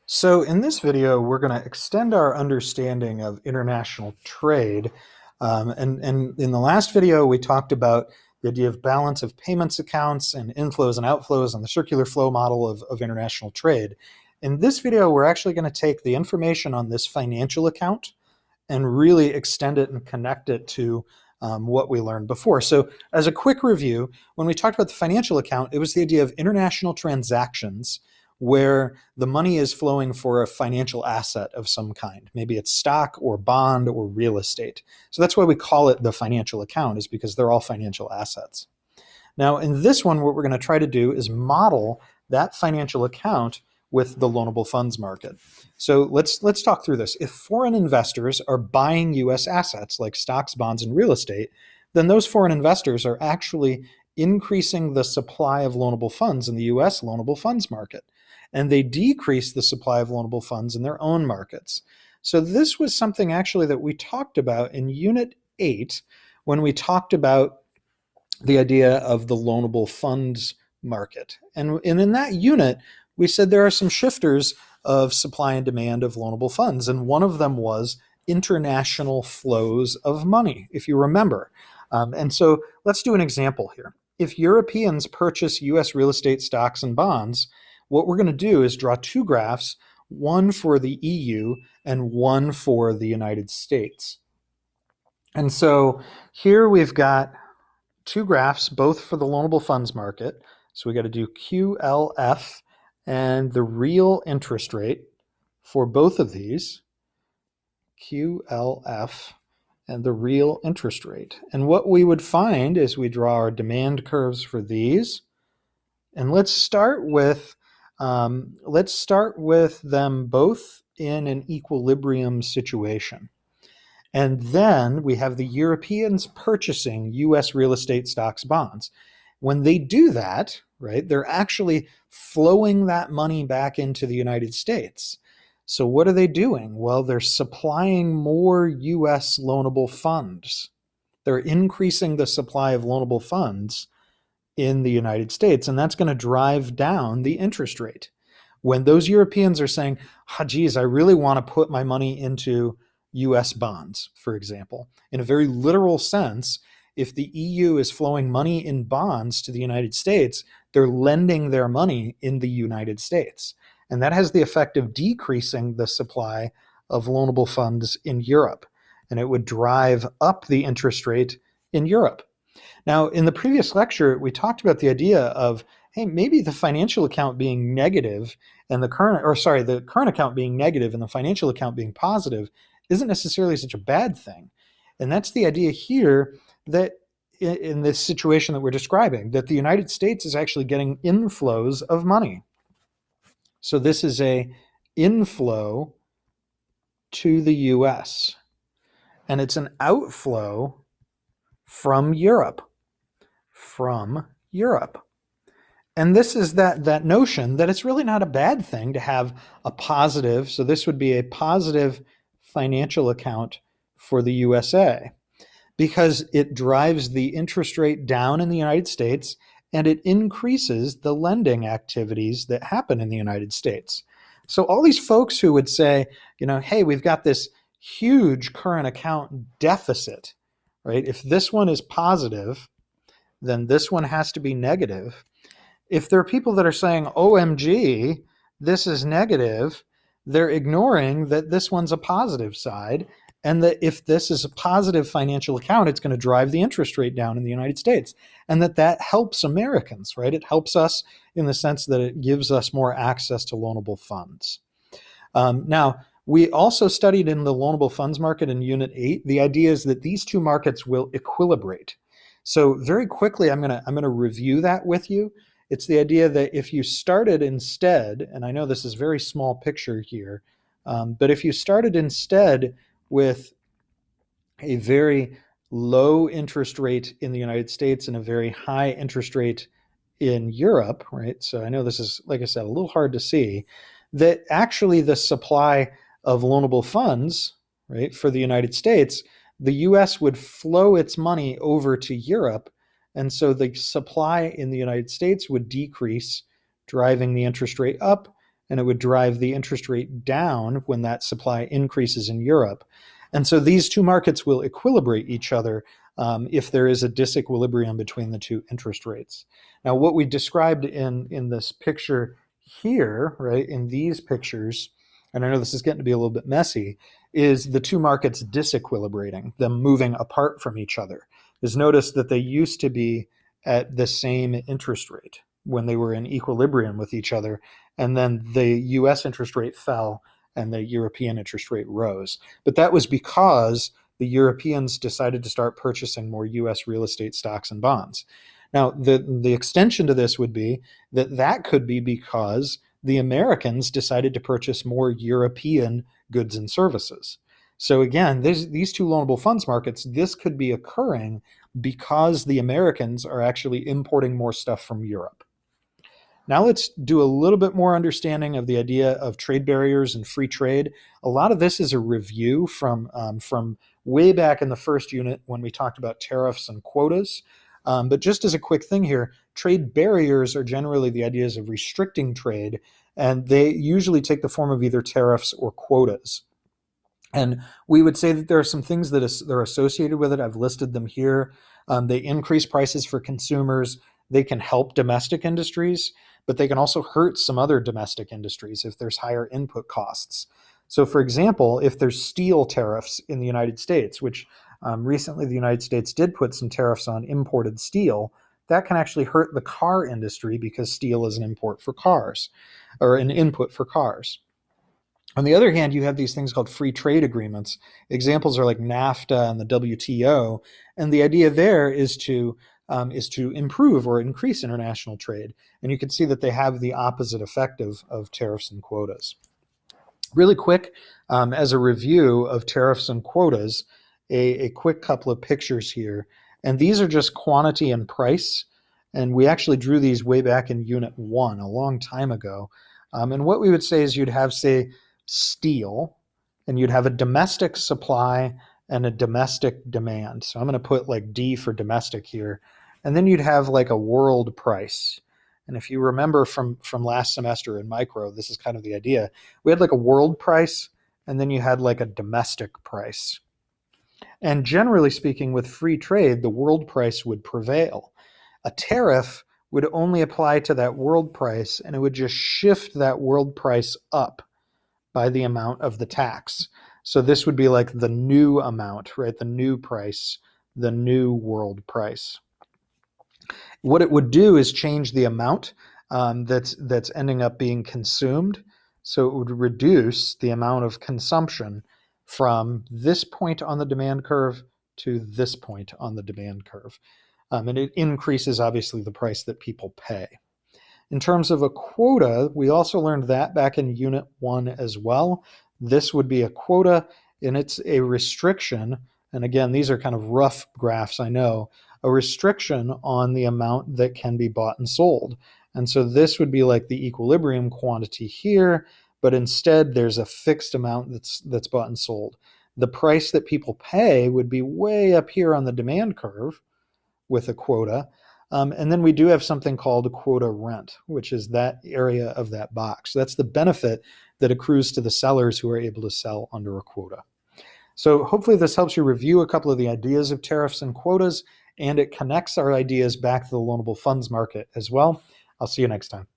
So in this video, we're going to extend our understanding of international trade. And in the last video, we talked about the idea of balance of payments accounts and inflows and outflows and the circular flow model of international trade. In this video, we're actually going to take the information on this financial account and really extend it and connect it to what we learned before. So as a quick review, when we talked about the financial account, it was the idea of international transactions where the money is flowing for a financial asset of some kind. Maybe it's stock or bond or real estate. So that's why we call it the financial account, is because they're all financial assets. Now, in this one, what we're going to try to do is model that financial account with the loanable funds market. So let's talk through this. If foreign investors are buying US assets like stocks, bonds, and real estate, then those foreign investors are actually increasing the supply of loanable funds in the US loanable funds market. And they decrease the supply of loanable funds in their own markets. So this was something actually that we talked about in Unit 8 when we talked about the idea of the loanable funds market. And in that unit, we said there are some shifters of supply and demand of loanable funds. And one of them was international flows of money, if you remember. And so let's do an example here. If Europeans purchase US real estate stocks and bonds, what we're going to do is draw two graphs, one for the EU and one for the United States. And so here we've got two graphs, both for the loanable funds market. So we got to do QLF and the real interest rate for both of these, QLF and the real interest rate. And what we would find is we draw our demand curves for these. And let's start with them both in an equilibrium situation. And then we have the Europeans purchasing US real estate stocks, bonds. When they do that, right, they're actually flowing that money back into the United States. So what are they doing? Well, they're supplying more US loanable funds. They're increasing the supply of loanable funds in the United States, and that's going to drive down the interest rate. When those Europeans are saying, geez, I really want to put my money into US bonds, for example, in a very literal sense, if the EU is flowing money in bonds to the United States, they're lending their money in the United States. And that has the effect of decreasing the supply of loanable funds in Europe. And it would drive up the interest rate in Europe. Now, in the previous lecture, we talked about the idea of, hey, maybe the financial account being negative and the current account being negative and the financial account being positive isn't necessarily such a bad thing. And that's the idea here, that in this situation that we're describing, that the United States is actually getting inflows of money. So this is a inflow to the US, and it's an outflow from Europe. And this is that notion that it's really not a bad thing to have a positive, so this would be a positive financial account for the USA, because it drives the interest rate down in the United States and it increases the lending activities that happen in the United States. So all these folks who would say, hey, we've got this huge current account deficit, right? If this one is positive, then this one has to be negative. If there are people that are saying, OMG, this is negative, they're ignoring that this one's a positive side, and that if this is a positive financial account, it's going to drive the interest rate down in the United States, and that helps Americans, right? It helps us in the sense that it gives us more access to loanable funds. Now, we also studied in the loanable funds market in Unit 8, the idea is that these two markets will equilibrate. So very quickly, I'm going to review that with you. It's the idea that if you started instead, and I know this is a very small picture here, but if you started instead with a very low interest rate in the United States and a very high interest rate in Europe, right? So I know this is, like I said, a little hard to see, that actually the supply of loanable funds, right, for the United States, the US would flow its money over to Europe. And so the supply in the United States would decrease, driving the interest rate up, and it would drive the interest rate down when that supply increases in Europe. And so these two markets will equilibrate each other if there is a disequilibrium between the two interest rates. Now, what we described in this picture here, right, in these pictures, and I know this is getting to be a little bit messy, is the two markets disequilibrating, them moving apart from each other. Is notice that they used to be at the same interest rate when they were in equilibrium with each other, and then the US interest rate fell and the European interest rate rose. But that was because the Europeans decided to start purchasing more US real estate stocks and bonds. Now, the extension to this would be that could be because the Americans decided to purchase more European goods and services. So again, these two loanable funds markets, this could be occurring because the Americans are actually importing more stuff from Europe. Now let's do a little bit more understanding of the idea of trade barriers and free trade. A lot of this is a review from way back in the first unit when we talked about tariffs and quotas. But just as a quick thing here, trade barriers are generally the ideas of restricting trade, and they usually take the form of either tariffs or quotas. And we would say that there are some things that are associated with it. I've listed them here. They increase prices for consumers. They can help domestic industries, but they can also hurt some other domestic industries if there's higher input costs. So for example, if there's steel tariffs in the United States, which recently the United States did put some tariffs on imported steel, that can actually hurt the car industry because steel is an import for cars, or an input for cars. On the other hand, you have these things called free trade agreements. Examples are like NAFTA and the WTO, and the idea there is to improve or increase international trade. And you can see that they have the opposite effect of tariffs and quotas. Really quick, as a review of tariffs and quotas, a quick couple of pictures here. And these are just quantity and price. And we actually drew these way back in Unit 1 a long time ago. And what we would say is you'd have, say, steel, and you'd have a domestic supply and a domestic demand. So I'm going to put like D for domestic here. And then you'd have like a world price. And if you remember from last semester in micro, this is kind of the idea. We had like a world price, and then you had like a domestic price. And generally speaking, with free trade, the world price would prevail. A tariff would only apply to that world price, and it would just shift that world price up by the amount of the tax. So this would be like the new amount, right? The new price, the new world price. What it would do is change the amount that's ending up being consumed. So it would reduce the amount of consumption from this point on the demand curve to this point on the demand curve. And it increases, obviously, the price that people pay. In terms of a quota, we also learned that back in Unit 1 as well. This would be a quota, and it's a restriction. And again, these are kind of rough graphs, I know. A restriction on the amount that can be bought and sold. And so this would be like the equilibrium quantity here, but instead there's a fixed amount that's bought and sold. The price that people pay would be way up here on the demand curve with a quota. And then we do have something called quota rent, which is that area of that box. So that's the benefit that accrues to the sellers who are able to sell under a quota. So hopefully this helps you review a couple of the ideas of tariffs and quotas, and it connects our ideas back to the loanable funds market as well. I'll see you next time.